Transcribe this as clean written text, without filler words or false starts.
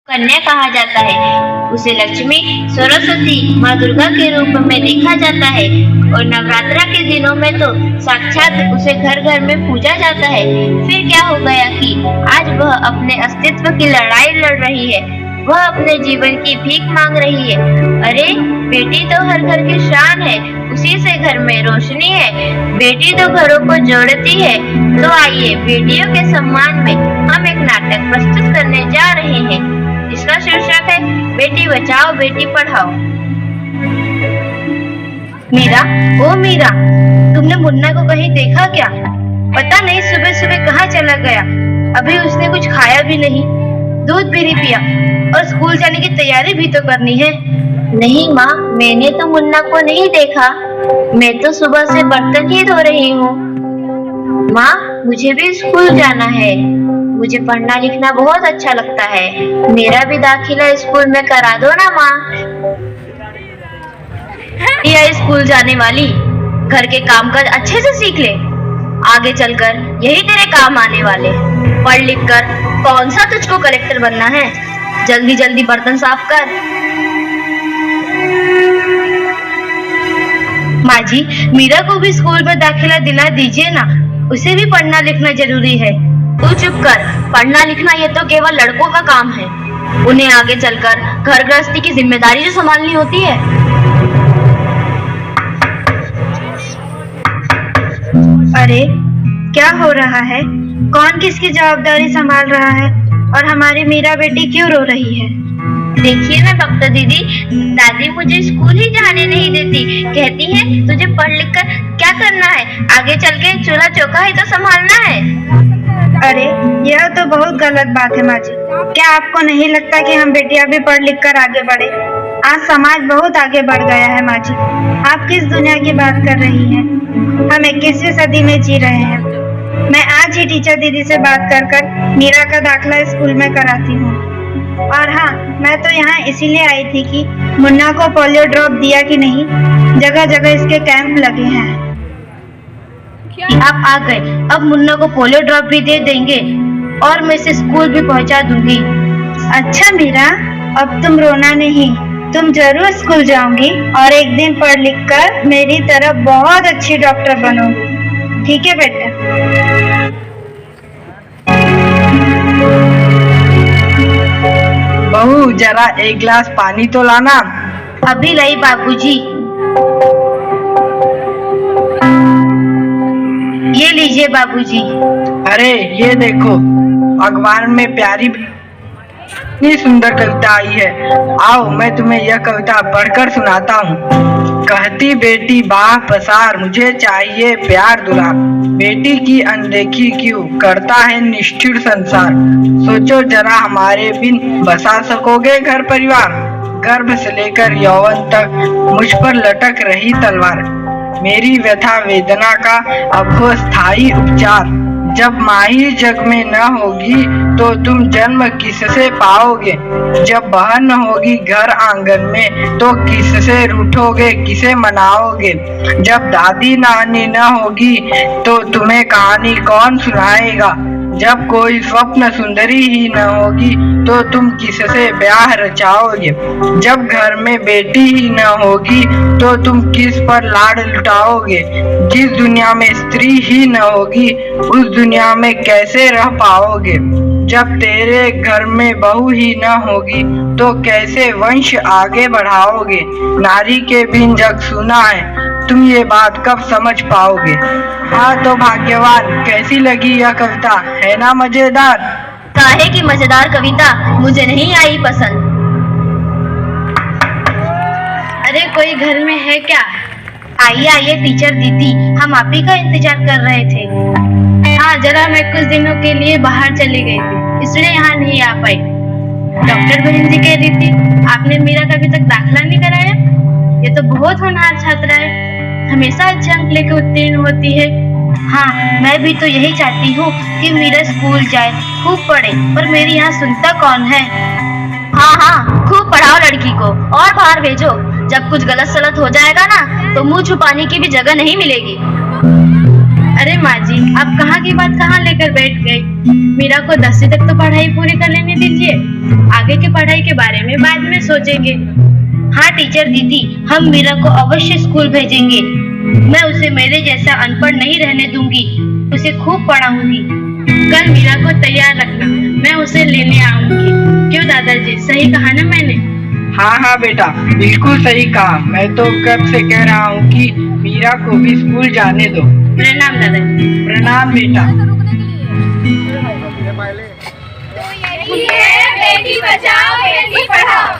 कन्या कहा जाता है। उसे लक्ष्मी, सरस्वती, माँ दुर्गा के रूप में देखा जाता है और नवरात्रा के दिनों में तो साक्षात उसे घर घर में पूजा जाता है। फिर क्या हो गया कि आज वह अपने अस्तित्व की लड़ाई लड़ रही है, वह अपने जीवन की भीख मांग रही है। अरे बेटी तो हर घर की शान है, उसी से घर में रोशनी है, बेटी तो घरों को जोड़ती है। तो आइए बेटियों के सम्मान में हम एक नाटक प्रस्तुत करने जा रहे हैं, जिसका शीर्षक है बेटी बचाओ बेटी पढ़ाओ। मीरा, ओ मीरा, तुमने मुन्ना को कहीं देखा क्या? पता नहीं सुबह सुबह कहाँ चला गया। अभी उसने कुछ खाया भी नहीं, दूध भी नहीं पिया और स्कूल जाने की तैयारी भी तो करनी है। नहीं माँ, मैंने तो मुन्ना को नहीं देखा। मैं तो सुबह से बर्तन ही धो रही हूँ। माँ, मुझे भी स्कूल जाना है। मुझे पढ़ना लिखना बहुत अच्छा लगता है। मेरा भी दाखिला स्कूल में करा दो ना माँ। या स्कूल जाने वाली, घर के कामकाज अच्छे से सीख ले, आगे चलकर यही तेरे काम आने वाले। पढ़ लिख कर कौन सा तुझको कलेक्टर बनना है? जल्दी जल्दी बर्तन साफ कर। माँ जी, मीरा को भी स्कूल में दाखिला दिला दीजिए ना, उसे भी पढ़ना लिखना जरूरी है। तू चुप कर, पढ़ना लिखना ये तो केवल लड़कों का काम है। उन्हें आगे चलकर घर गृहस्थी की जिम्मेदारी जो संभालनी होती है। अरे क्या हो रहा है? कौन किसकी जवाबदारी संभाल रहा है और हमारी मीरा बेटी क्यों रो रही है? देखिए ना बख्तर दीदी, दादी मुझे स्कूल ही जाने नहीं देती। कहती है तुझे पढ़ लिख कर क्या करना है, आगे चल के चूल्हा चौका ही तो संभालना है। अरे यह तो बहुत गलत बात है माँ जी। क्या आपको नहीं लगता कि हम बेटियां भी पढ़ लिख कर आगे बढ़े? आज समाज बहुत आगे बढ़ गया है माँ जी। आप किस दुनिया की बात कर रही हैं? हम 21वीं सदी में जी रहे हैं। मैं आज ही टीचर दीदी से बात कर मीरा का दाखिला स्कूल में कराती हूँ। और हाँ, मैं तो यहाँ इसीलिए आई थी कि मुन्ना को पोलियो ड्रॉप दिया कि नहीं। जगह जगह इसके कैंप लगे हैं। आप आ गए, अब मुन्ना को पोलियो ड्रॉप भी दे देंगे और मैं इसे स्कूल भी पहुँचा दूंगी। अच्छा मीरा, अब तुम रोना नहीं, तुम जरूर स्कूल जाओगी और एक दिन पढ़ लिख कर मेरी तरह बहुत अच्छी डॉक्टर बनोगी। ठीक है बेटा? बहू, जरा एक गिलास पानी तो लाना। अभी लाई बाबूजी। ये लीजिए बाबूजी। अरे ये देखो, अखबार में प्यारी इतनी सुंदर कविता आई है। आओ मैं तुम्हें यह कविता पढ़कर सुनाता हूँ। कहती बेटी बाह पसार, मुझे चाहिए प्यार दुलार। बेटी की अनदेखी क्यों करता है निष्ठुर संसार। सोचो जरा हमारे बिन बसा सकोगे घर परिवार। गर्भ से लेकर यौवन तक मुझ पर लटक रही तलवार। मेरी व्यथा वेदना का अब हो स्थायी उपचार। जब माँ ही जग में न होगी तो तुम जन्म किससे पाओगे। जब बहन न होगी घर आंगन में तो किससे रूठोगे, किसे मनाओगे। जब दादी नानी न होगी तो तुम्हें कहानी कौन सुनाएगा। जब कोई स्वप्न सुंदरी ही न होगी तो तुम किससे ब्याह रचाओगे। जब घर में बेटी ही न होगी तो तुम किस पर लाड लुटाओगे। जिस दुनिया में स्त्री ही न होगी उस दुनिया में कैसे रह पाओगे। जब तेरे घर में बहू ही न होगी तो कैसे वंश आगे बढ़ाओगे। नारी के बिन जग सुना है, तुम ये बात कब समझ पाओगे। हाँ तो भाग्यवान, कैसी लगी यह कविता, है ना मजेदार? काहे की मजेदार कविता, मुझे नहीं आई पसंद। अरे कोई घर में है क्या? आइए आइए टीचर दीदी, हम आप ही का इंतजार कर रहे थे। हाँ, जरा मैं कुछ दिनों के लिए बाहर चली गई थी, इसलिए यहाँ नहीं आ पाई। डॉक्टर बहन जी कह रही थी आपने मीरा का अभी तक दाखिला नहीं कराया। ये तो बहुत होनहार छात्रा है, हमेशा अच्छे अंक लेकर उत्तीर्ण होती है। हाँ, मैं भी तो यही चाहती हूँ कि मीरा स्कूल जाए, खूब पढ़े, पर मेरी यहाँ सुनता कौन है। हाँ हाँ, खूब पढ़ाओ लड़की को और बाहर भेजो। जब कुछ गलत सलत हो जाएगा ना तो मुंह छुपाने की भी जगह नहीं मिलेगी। अरे माँ जी, आप कहाँ की बात कहाँ लेकर बैठ गई? मीरा को 10वीं तक तो पढ़ाई पूरी कर लेने दीजिए, आगे की पढ़ाई के बारे में बाद में सोचेंगे। हाँ टीचर दीदी, हम मीरा को अवश्य स्कूल भेजेंगे। मैं उसे मेरे जैसा अनपढ़ नहीं रहने दूंगी, उसे खूब पढ़ाऊंगी। कल मीरा को तैयार रखना, मैं उसे लेने आऊंगी। क्यों दादाजी, सही कहा ना मैंने? हाँ हाँ बेटा, बिल्कुल सही कहा। मैं तो कब से कह रहा हूँ कि मीरा को भी स्कूल जाने दो। प्रणाम दादाजी। प्रणाम बेटा। बेटी बचाओ बेटी पढ़ाओ।